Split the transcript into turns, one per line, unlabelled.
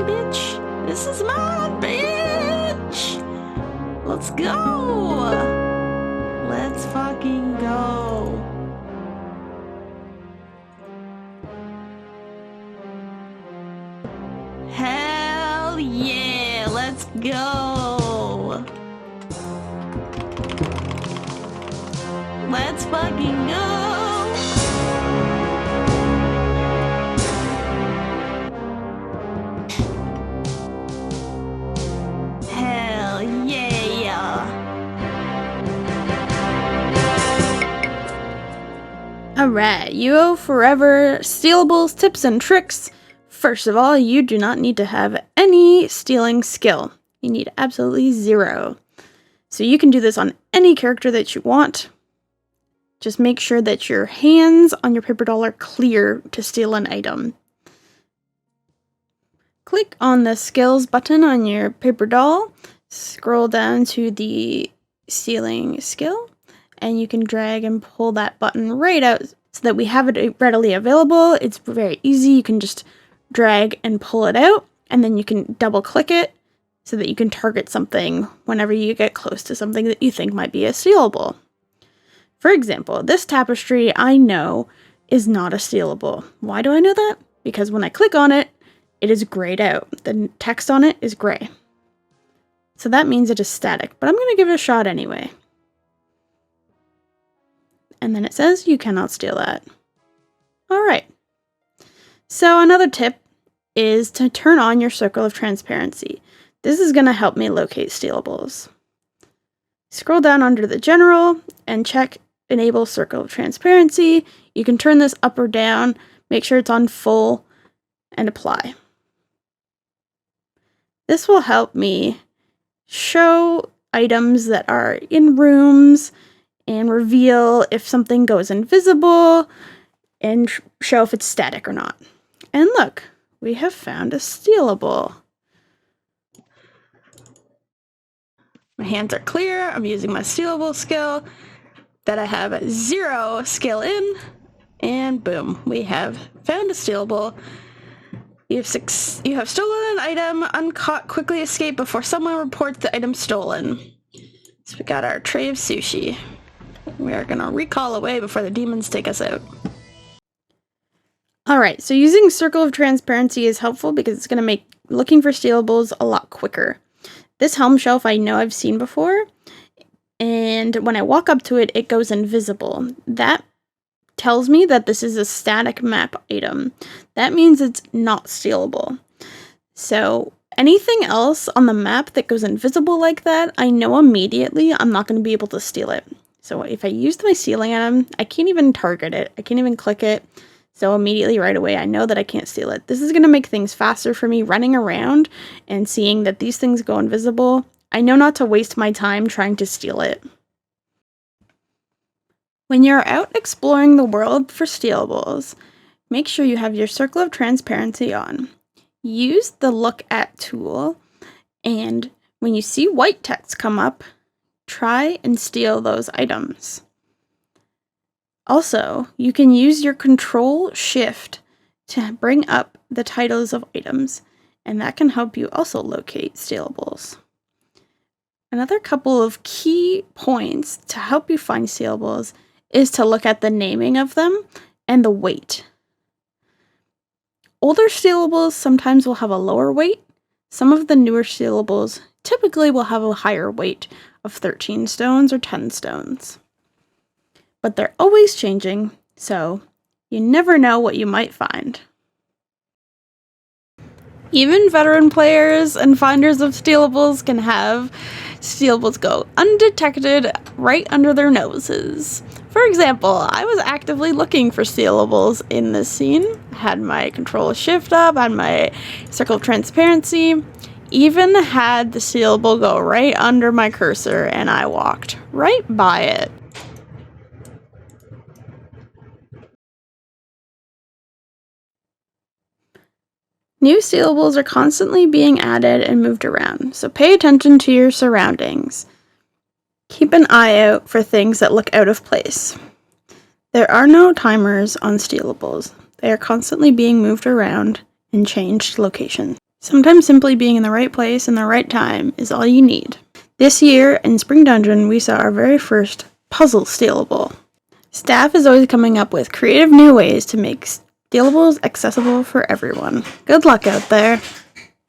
bitch. This is mine, bitch. Let's go. Let's fucking go. Hell yeah, let's go. Let's fucking go. Hell yeah. Alright, UoForever Stealables tips and tricks. First of all, you do not need to have any stealing skill. You need absolutely 0. So you can do this on any character that you want. Just make sure that your hands on your paper doll are clear to steal an item. Click on the skills button on your paper doll, scroll down to the stealing skill, and you can drag and pull that button right out so that we have it readily available. It's very easy. You can just drag and pull it out, and then you can double click it so that you can target something whenever you get close to something that you think might be a stealable. For example, this tapestry I know is not a stealable. Why do I know that? Because when I click on it, it is grayed out. The text on it is gray. So that means it is static, but I'm going to give it a shot anyway. And then it says you cannot steal that. Alright. So another tip is to turn on your circle of transparency. This is going to help me locate stealables. Scroll down under the general and check enable circle of transparency. You can turn this up or down, make sure it's on full, and apply. This will help me show items that are in rooms and reveal if something goes invisible and show if it's static or not. And look, we have found a stealable. My hands are clear. I'm using my stealable skill that I have 0 skill in, and boom, we have found a stealable. You have stolen an item, uncaught, quickly escape before someone reports the item stolen. So we got our tray of sushi. We are gonna recall away before the demons take us out. Alright, so using circle of transparency is helpful because it's gonna make looking for stealables a lot quicker. This helm shelf I know I've seen before, and when I walk up to it, it goes invisible. That tells me that this is a static map item. That means it's not stealable. So anything else on the map that goes invisible like that, I know immediately I'm not going to be able to steal it. So if I use my stealing item, I can't even target it. I can't even click it. So immediately right away, I know that I can't steal it. This is going to make things faster for me running around and seeing that these things go invisible. I know not to waste my time trying to steal it. When you're out exploring the world for stealables, make sure you have your circle of transparency on. Use the look at tool, and when you see white text come up, try and steal those items. Also, you can use your crtl+shift to bring up the titles of items, and that can help you also locate stealables. Another couple of key points to help you find stealables is to look at the naming of them and the weight. Older stealables sometimes will have a lower weight. Some of the newer stealables typically will have a higher weight of 13 stones or 10 stones. But they're always changing, so you never know what you might find. Even veteran players and finders of stealables can have stealables go undetected right under their noses. For example, I was actively looking for stealables in this scene. I had my crtl+shift up, had my circle of transparency, even had the stealable go right under my cursor, and I walked right by it. New stealables are constantly being added and moved around, so pay attention to your surroundings. Keep an eye out for things that look out of place. There are no timers on stealables. They are constantly being moved around and changed location. Sometimes simply being in the right place in the right time is all you need. This year, in Spring Dungeon, we saw our very first puzzle stealable. Staff is always coming up with creative new ways to make stealables accessible for everyone. Good luck out there!